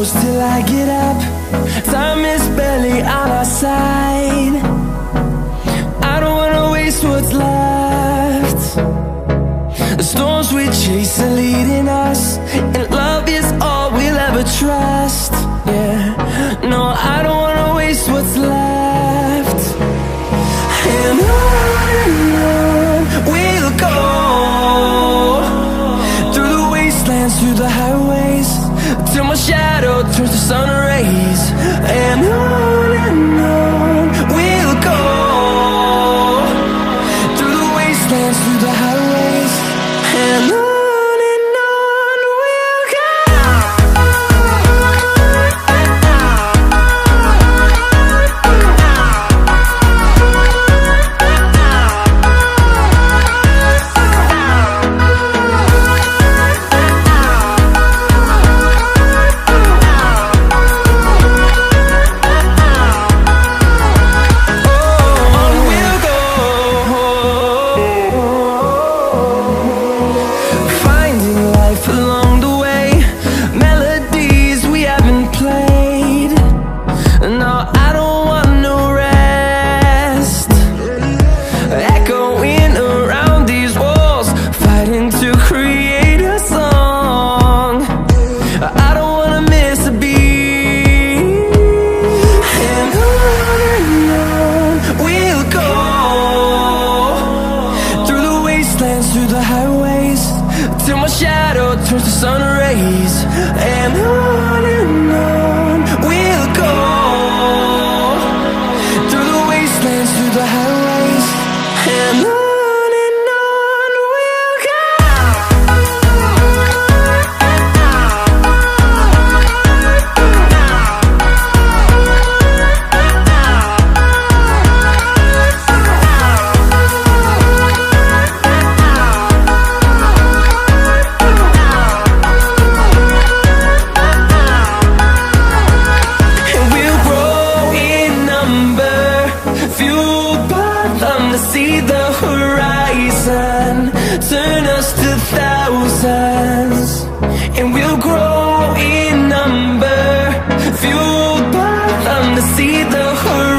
close till I get up. Time is barely on our side. I don't wanna waste what's left. The storms we chase are leading us, and love is all we'll ever trust. Yeah, no, I don't wanna waste what's left. And on we'll go, through the wastelands, through the highways, till my shadow turns to sun rays. And on we'll go, through the wastelands, through the highways, and on we'll go. Through the highways, till my shadow turns to sun rays. And on we'll go, through the wastelands, through the highways, and on we'll go. To see the horizon turn us to thousands, and we'll grow in number, fueled by them to see the horizon.